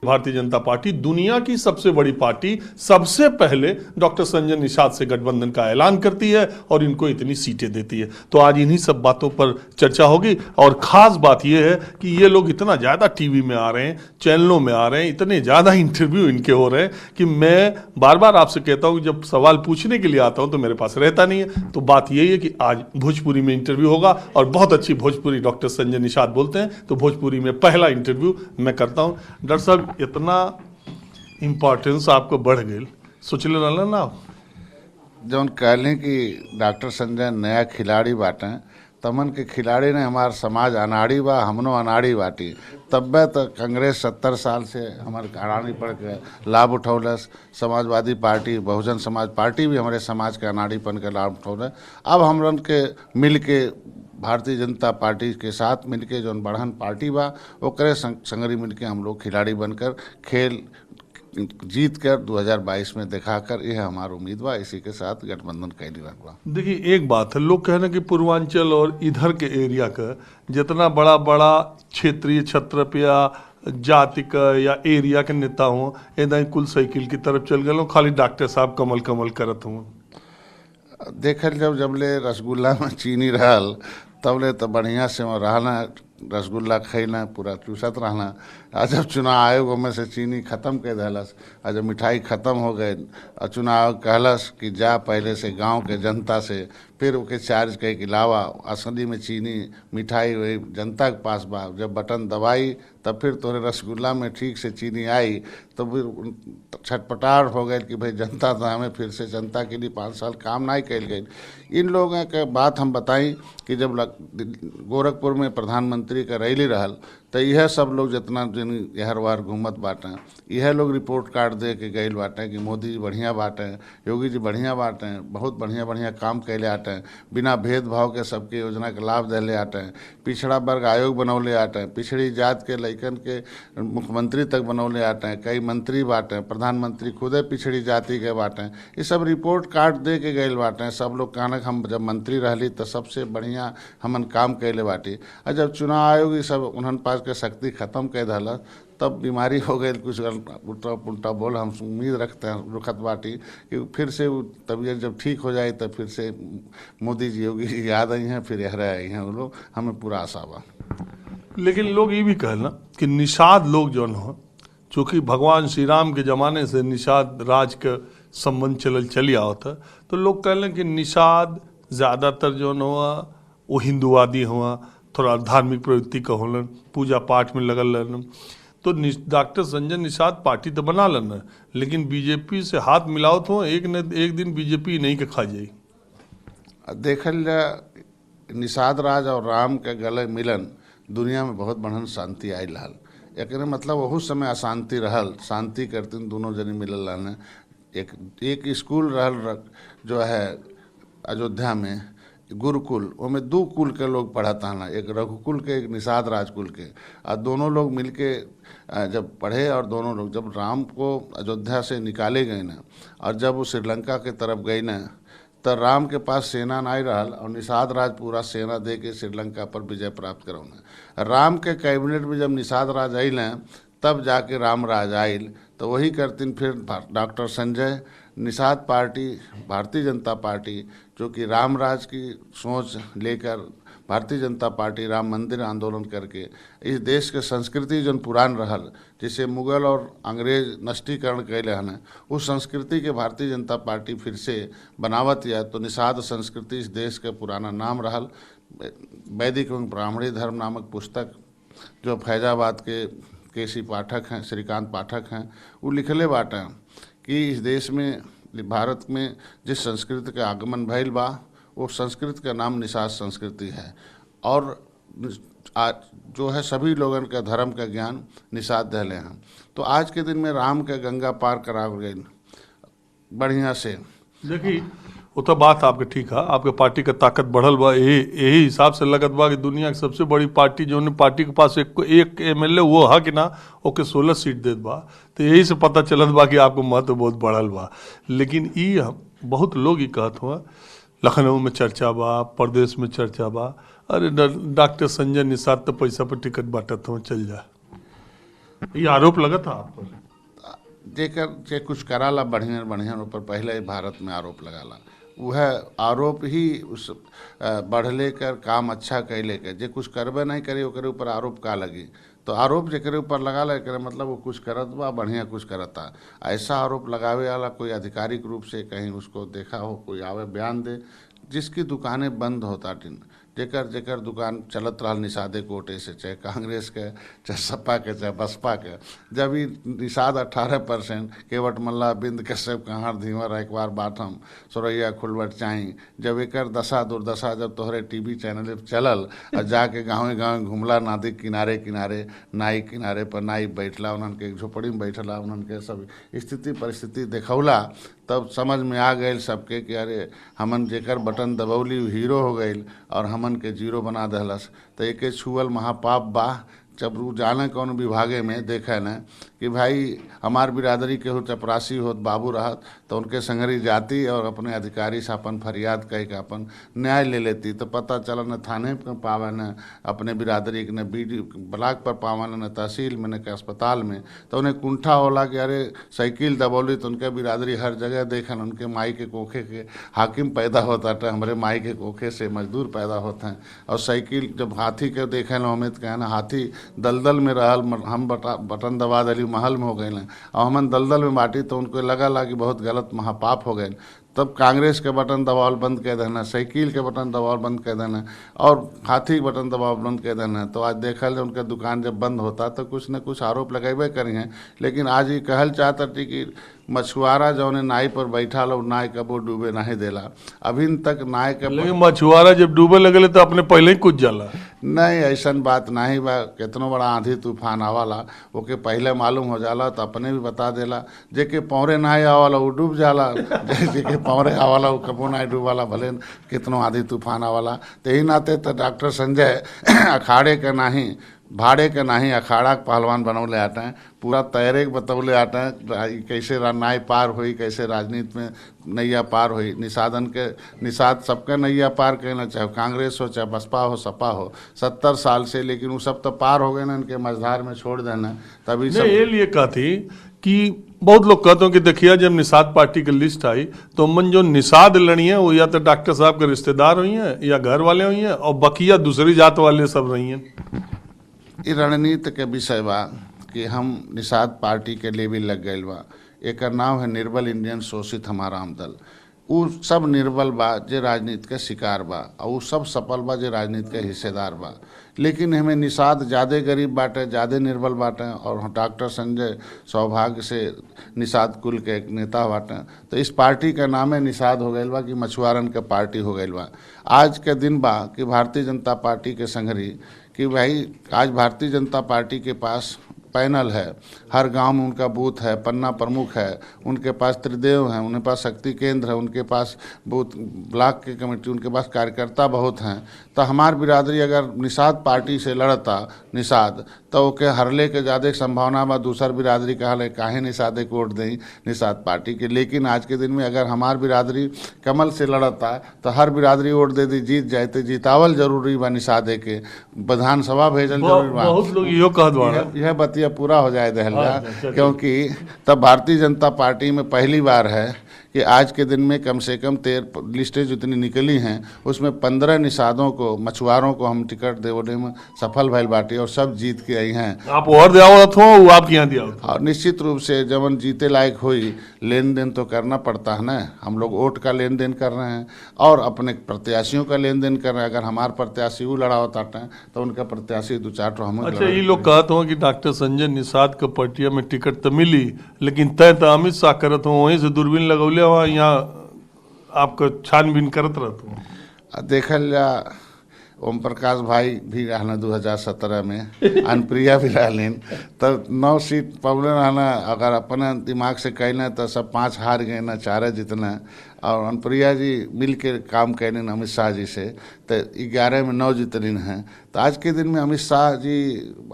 Bharatiya Janata party दुनिया की सबसे बड़ी पार्टी सबसे पहले डॉक्टर संजय निषाद से गठबंधन का ऐलान करती है और इनको इतनी सीटें देती है। तो आज इन्हीं सब बातों पर चर्चा होगी और खास बात यह है कि ये लोग इतना ज्यादा टीवी में आ रहे हैं, चैनलों में आ रहे हैं, इतने ज्यादा इंटरव्यू इनके हो रहे हैं कि मैं बार बार आपसे कहता हूं, जब सवाल पूछने के लिए आता हूं तो मेरे पास रहता नहीं है। तो बात यही है कि आज भोजपुरी में इंटरव्यू होगा और बहुत अच्छी भोजपुरी डॉक्टर संजय निषाद बोलते हैं, तो भोजपुरी में पहला इंटरव्यू मैं करता हूं। डॉक्टर साहब, इतना इम्पोर्टेंस आपको बढ़ गई, सोचले रहना ना जौन कहले कि डॉक्टर संजय नया खिलाड़ी बाटे, तमन के खिलाड़ी ने हमार समाज अनाड़ी बा, हमनो अनाड़ी बाटी। तब्बे तो कांग्रेस 70 साल से हमारे अनाड़ी पड़ के लाभ उठौलस, समाजवादी पार्टी, बहुजन समाज पार्टी भी हमारे समाज के अनाड़ीपन के लाभ उठौल। अब हम लोग के मिल के भारतीय जनता पार्टी के साथ मिलके जो बढ़हन पार्टी बा ओकरे संगरी मिलके हम लोग खिलाड़ी बनकर खेल जीत कर 2022 में दिखाकर, यह हमारा उम्मीद बा। इसी के साथ गठबंधन कैली बा। देखिए, एक बात है, लोग कह रहे हैं कि पूर्वांचल और इधर के एरिया का जितना बड़ा बड़ा क्षेत्रीय छत्र या जाति का या एरिया के नेता हो, एकदम कुल साइकिल की तरफ चल गए, खाली डॉक्टर साहब कमल कमल करत हूँ। देखल जबले रसगुल्ला में चीनी रहल तबले तो बढ़िया से रहना, रसगुल्ला खैना, पूरा चूसत रहना। आज जब चुनाव आयोग में से चीनी खत्म कर दिलस, आज जब मिठाई खत्म हो गए और चुनाव आयोग कहलस कि जा पहले से गांव के जनता से फिर ओके चार्ज के अलावा असली में चीनी मिठाई वही जनता के पास बा। जब बटन दबाई तब फिर तोरे रसगुल्ला में ठीक से चीनी आई, तो फिर छटपटाहट हो गई कि भाई जनता तो हमें फिर से जनता के लिए 5 साल काम नहीं कैल गई। इन लोगों के बात हम बताई कि जब गोरखपुर में प्रधानमंत्री का रैली रहल तो यह सब लोग जितना दिन हर बार घूमत बाटे, यह लोग रिपोर्ट कार्ड दे के गए बाटे कि मोदी जी बढ़िया बाटे, योगी जी बढ़िया बाटे, बहुत बढ़िया बढ़िया काम कैले आटे, बिना भेदभाव के सबके योजना के लाभ दिले आटे, पिछड़ा वर्ग आयोग बनौले आटे, पिछड़ी जात के लइकन के मुख्यमंत्री तक बनौले आटे, कई मंत्री बाटे, प्रधानमंत्री खुदे पिछड़ी जाति के बाटे। ये सब रिपोर्ट कार्ड दे के गए बाटे। सब लोग कहना हम जब मंत्री रहली तो सबसे बढ़िया हमन काम कैले बाटी, और जब चुनाव आयोग ये सब उन्हन पास के शक्ति खत्म कर दिला तब बीमारी हो गई, कुछ उल्टा पुल्टा बोल। हम उम्मीद रखत बाटी कि फिर से वो तबीयत जब ठीक हो जाए तो फिर से मोदी जी योगी जी याद आई हैं, फिर यह आई हैं वो लोग, हमें पूरा आशा बा। लेकिन लोग ये भी कहना कि निषाद लोग जो हो, चूँकि भगवान श्री राम के ज़माने से निषाद राज का संबंध चली आवत है, तो लोग कहलें कि निषाद ज़्यादातर जो हुआ वो हिंदुवादी हुआ, थोड़ा धार्मिक प्रवृत्ति का होलन, पूजा पाठ में लगल रहन। तो डॉक्टर संजय निषाद पार्टी तो बना लेना, लेकिन बीजेपी से हाथ मिलावत हो, एक न एक दिन बीजेपी नहीं के खा जाई। देखल निषाद राज और राम के गले मिलन दुनिया में बहुत बढ़न शांति आई रहल। एक मतलब वह समय अशांति रहल, शांति करते दोनों जने मिलल रहने। एक स्कूल रहल जो है अयोध्या में गुरुकुल, उसमें 2 कुल के लोग पढ़ाता ना, एक रघुकुल के एक निषाद राजकुल के, और दोनों लोग मिलके जब पढ़े और दोनों लोग जब राम को अयोध्या से निकाले गए ना और जब वो श्रीलंका के तरफ गए ना, तो राम के पास सेना नहीं रहल और निषाद राज पूरा सेना दे के श्रीलंका पर विजय प्राप्त करौना। राम के कैबिनेट में जब निषाद राज आयल तब जाके राम राज आयल। तो वही करतीन फिर doctor Sanjay Nishad party, Bharatiya Janata party, जो कि राम राज की सोच लेकर भारतीय जनता पार्टी राम मंदिर आंदोलन करके इस देश के संस्कृति जो पुरान रहल, जिसे मुगल और अंग्रेज नष्टीकरण कैले हन, उस संस्कृति के भारतीय जनता पार्टी फिर से बनावत या। तो निषाद संस्कृति इस देश के पुराना नाम रहल। वैदिक एवं ब्राह्मणी धर्म नामक पुस्तक जो फैजाबाद के केसी पाठक हैं, श्रीकांत पाठक हैं, वो लिखले बाटे कि इस देश में भारत में जिस संस्कृति के आगमन भइल बा वो संस्कृति का नाम निषाद संस्कृति है। और आज जो है सभी लोगों का धर्म का ज्ञान निषाद दहले हैं। तो आज के दिन में राम के गंगा पार करा गई बढ़िया से। देखिए, वो तो बात आपके ठीक है, आपके पार्टी का ताकत बढ़ल बा, यही हिसाब से लगत बा कि दुनिया की सबसे बड़ी पार्टी जो ने पार्टी के पास एक एमएलए वो है कि ना, ओके 16 सीट देत बा। तो यही से पता चलत बा कि आपको महत्व बहुत बढ़ल बा। लेकिन बहुत लोग ये कहत हुआ लखनऊ में चर्चा बा, प्रदेश में चर्चा बा। अरे डॉक्टर संजय निषाद तो पैसा पर टिकट बांटत हो, चल जा। ये आरोप लगा था आप पर। जेकर जे कुछ कराला बढ़िया बढ़िया ऊपर पहले ही भारत में आरोप लगाला, वह आरोप ही उस बढ़ले कर काम अच्छा कैले के। जे कुछ करबे नहीं करे ओकरे ऊपर आरोप का लगी, तो आरोप जेकरे ऊपर लगा ले करे मतलब वो कुछ करत बा, बढ़िया कुछ करता। ऐसा आरोप लगावे वाला कोई आधिकारिक रूप से कहीं उसको देखा हो, कोई आवे बयान दे। जिसकी दुकानें बंद होता टिन, जेकर जेकर दुकान चलत रहा निषादे कोटे से, चाहे कांग्रेस के, चाहे सपा के, चाहे बसपा के। जब ही निषाद 18% केवट मल्ला बिंद कश्यप कहार धीवर एक बार बाटम सुरैया खुलवट चाई, जब एकर दशा दुर्दशा जब तोहरे टीवी चैनल पे चलल और जाके गाँव गाँव घूमला, नदी किनारे किनारे नाई किनारे पर नाई बैठला, उन्हन के झोपड़ी में बैठला, उन्हन के सब स्थिति परिस्थिति देखौला, तब समझ में आ गए सबके कि अरे हमन जेकर बटन दबौली हीरो हो गई और हमन के जीरो बना दहलस। तो एक छुअल महापाप बा। जब रू जाने कौन विभागे में देखे न कि भाई हमार बिरादरी के हो चपरासी होत बाबू रहत, तो उनके संगरी जाती और अपने अधिकारी से अपन फरियाद कह के अपन न्याय ले लेती। तो पता चला न थाने पर पावे, न अपने बिरादरी के, न बीडी ब्लॉक पर पावे, न तहसील में, न के अस्पताल में। तो उन्हें कुंठा होला कि अरे साइकिल दबौली तो उनके बिरादरी हर जगह देखन, उनके माई के कोखे के हाकिम पैदा होता है, हमारे माई के कोखे से मजदूर पैदा होते हैं। और साइकिल जब हाथी के देखे लो हमें कहना हाथी दलदल में रहल, हम बटन दबा दली महल में हो गए और हमन दलदल में बाटी, तो उनको लगा कि बहुत गलत महापाप हो गए। तब कांग्रेस के बटन दबाव बंद कर देना, साइकिल के बटन दबाव बंद कर देना और हाथी के बटन दबाव बंद कर देना। तो आज देखा ले उनके दुकान जब बंद होता तो कुछ न कुछ आरोप लगेबे करी हैं। लेकिन आज ये कहल चाहता थी कि मछुआरा जौने नाई पर बैठा लो, नाई कबो डूबे नहीं देला। अभी तक नाई के लेकिन मछुआरा जब डूबे लगले तो अपने पहले ही कुछ जाला। नहीं, ऐसा बात नहीं बा। कितनो बड़ा आंधी तूफान आवाला ओके पहले मालूम हो जाला, तो अपने भी बता देला। जेके पौरे नहीं आवाला वो डूब जाला, जेके पौरे आवाला वो कबो नहीं डूबाला, भले कितनो आंधी तूफान आवाला। तो यही नाते तो डॉक्टर संजय अखाड़े के नहीं भाड़े के नहीं अखाड़ा के पहलवान बनौले आते हैं, पूरा तैरे के बतौले आते हैं कैसे नाई पार हुई, कैसे राजनीति में नैया पार हुई। निषाद सबके नैया पार कहना, चाहे कांग्रेस हो, चाहे बसपा हो, सपा हो, 70 साल से। लेकिन वो सब तो पार हो गए ना, इनके मझधार में छोड़ देना। तभी सब ये लिए कहा थी कि बहुत लोग कहते हैं कि देखिए जब निषाद पार्टी की लिस्ट आई तो मन जो निषाद लड़ी है वो या तो डॉक्टर साहब के रिश्तेदार हुई हैं या घर वाले हुई हैं, और बकिया दूसरी जात वाले सब रही हैं। ये रणनीति के विषय बा कि हम निषाद पार्टी के लिए भी लग गए बा। एक नाम है निर्बल इंडियन शोषित हमारा आमदल। वो सब निर्बल बा जे राजनीति के शिकार बा, और वो सब सफल बा जे राजनीति के हिस्सेदार बा। लेकिन हमें निषाद ज़्यादा गरीब बाटे, ज़्यादा निर्बल बाटे, और डॉक्टर संजय सौभाग्य से निषाद कुल के एक नेता बाटे। तो इस पार्टी का नाम है निषाद हो गई बा कि मछुआरन के पार्टी हो गई बा। आज के दिन बा कि भारतीय जनता पार्टी के संगरी कि भाई आज भारतीय जनता पार्टी के पास पैनल है, हर गांव में उनका बूथ है, पन्ना प्रमुख है, उनके पास त्रिदेव हैं, उनके पास शक्ति केंद्र है, उनके पास बूथ ब्लॉक की कमेटी, उनके पास कार्यकर्ता बहुत हैं। तो हमार बिरादरी अगर निषाद पार्टी से लड़ता निषाद, तो ओके हरले के ज़्यादा संभावना बा दूसर बिरादरी कहले काहे निषादे को वोट दें निषाद पार्टी के। लेकिन आज के दिन में अगर हमार बिरादरी कमल से लड़ता तो हर बिरादरी वोट दे दी, जीत जाए। तो जीतावल जरूरी बा, निषादे के विधानसभा भेजल जरूरी बा। बहुत लोग यो कहत यह बतिया पूरा हो जाए दहला, क्योंकि तब भारतीय जनता पार्टी में पहली बार है कि आज के दिन में कम से कम 13 लिस्टें जितनी निकली हैं उसमें 15 निषादों को, मछुआरों को हम टिकट देने में सफल भइल बाटी और सब जीत के आई हैं। आप और दियावत हो, वो आपके यहाँ दिया। और निश्चित रूप से जब जीते लायक हुई, लेन देन तो करना पड़ता है ना। हम लोग वोट का लेन देन कर रहे हैं और अपने प्रत्याशियों का लेन देन कर रहे हैं। अगर हमारे प्रत्याशी वो लड़ा होता है तो उनका प्रत्याशी 2-4 तो हम। अच्छा, ये लोग कहते हो कि डॉक्टर संजय निषाद के पटिया में टिकट तो मिली, लेकिन तय तो अमित शाह करत हो, वहीं से दूरबीन लगौले हो, यहाँ आपको छानबीन करत रहते हो। देखल जा ओम प्रकाश भाई भी रहना 2017 में, अनुप्रिया भी रहलिन, तब 9 सीट पवले रहना। अगर अपने दिमाग से कहना तो सब 5 हार गए ना, 4 जितना। और अनुप्रिया जी मिल के काम कैलिन अमित शाह जी से, तो 11 में 9 जितलिन हैं। तो आज के दिन में अमित शाह जी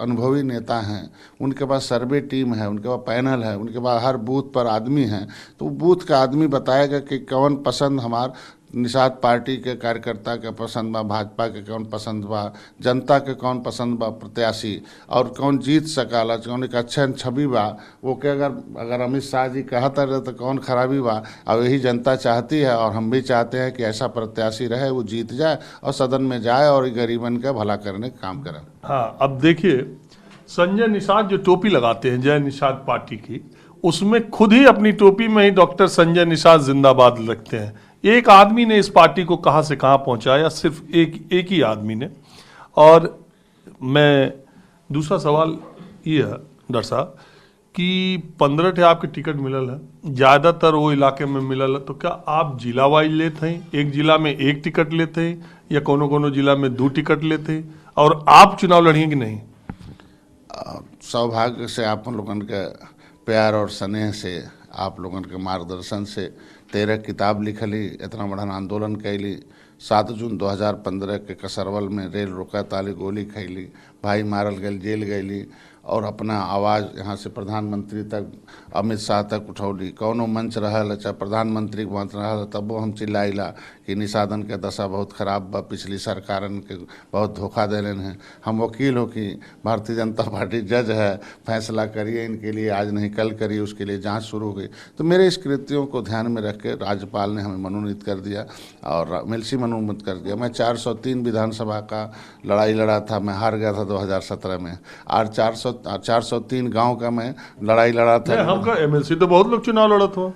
अनुभवी नेता हैं, उनके पास सर्वे टीम है, उनके पास पैनल है, उनके पास हर बूथ पर आदमी हैं। तो बूथ का आदमी बताएगा कि कौन पसंद हमार निषाद पार्टी के कार्यकर्ता के पसंद बा, भाजपा के कौन पसंद बा, जनता के कौन पसंद बा प्रत्याशी, और कौन जीत सकाला, कौन एक अच्छा छवि बा वो के अगर अमित शाह जी कहता रहे तो कौन खराबी बा। अब यही जनता चाहती है और हम भी चाहते हैं कि ऐसा प्रत्याशी रहे वो जीत जाए और सदन में जाए और गरीबन का भला करने का काम करे। हाँ, अब देखिए संजय निषाद जो टोपी लगाते हैं जय निषाद पार्टी की, उसमें खुद ही अपनी टोपी में ही डॉक्टर संजय निषाद जिंदाबाद लिखते हैं। एक आदमी ने इस पार्टी को कहां से कहां पहुंचाया, सिर्फ एक ही आदमी ने। और मैं दूसरा सवाल ये है डॉक्टर साहब कि 15 टे आपके टिकट मिलल है, ज़्यादातर वो इलाके में मिलल है, तो क्या आप जिला वाइज लेते हैं, एक जिला में एक टिकट लेते हैं या कोनो कोनो जिला में 2 टिकट लेते हैं, और आप चुनाव लड़ेंगे कि नहीं? सौभाग्य से आप लोगन के प्यार और स्नेह से, आप लोगन के मार्गदर्शन से 13 किताब लिखली, इतना बड़ा आंदोलन कैली। 7 जून 2015 के कसरवल में रेल रोका ताली, गोली खैली, भाई मारल गए, जेल गईली, और अपना आवाज़ यहाँ से प्रधानमंत्री तक, अमित शाह तक उठौली। कौनो मंच रहल, चाहे प्रधानमंत्री के मंच रहल, तबो हम चिल्लाइला कि निषादन के दशा बहुत खराब बा, पिछली सरकारन के बहुत धोखा देलन हैं। हम वकील हो कि भारतीय जनता पार्टी जज है, फैसला करिए इनके लिए, आज नहीं कल करिए, उसके लिए जांच शुरू हो गई। तो मेरे इस कृत्यों को ध्यान में रख के राज्यपाल ने हमें मनोनीत कर दिया और मिलसी मनोनीत कर दिया। मैं 403 विधानसभा का लड़ाई लड़ा था, मैं हार गया था 2017 में, और 403 गांव का मैं लड़ाई लड़ा था। हमका एमएलसी तो बहुत लोग चुनाव लड़त हो,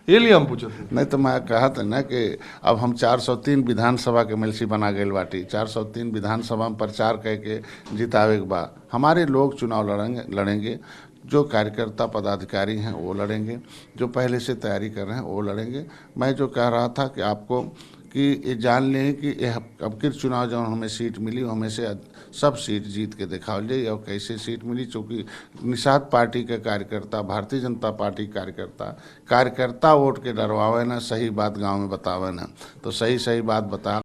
ये लिए हम पूछते थे। नहीं तो मैं कहा था ना कि अब हम 403 विधानसभा के एमएलसी बना गए बाटी, 403 विधानसभा में प्रचार करके जितावे के बाद हमारे लोग चुनाव लड़ेंगे। जो कार्यकर्ता पदाधिकारी हैं वो लड़ेंगे, जो पहले से तैयारी कर रहे हैं वो लड़ेंगे। मैं जो कह रहा था कि आपको कि ये जान लें कि अब के चुनाव जो हमें सीट मिली हमें से सब सीट जीत के दिखावल जाए। और कैसे सीट मिली, चूँकि निषाद पार्टी के कार्यकर्ता, भारतीय जनता पार्टी कार्यकर्ता वोट के डरवावे ना, सही बात गांव में बतावे ना, तो सही बात बता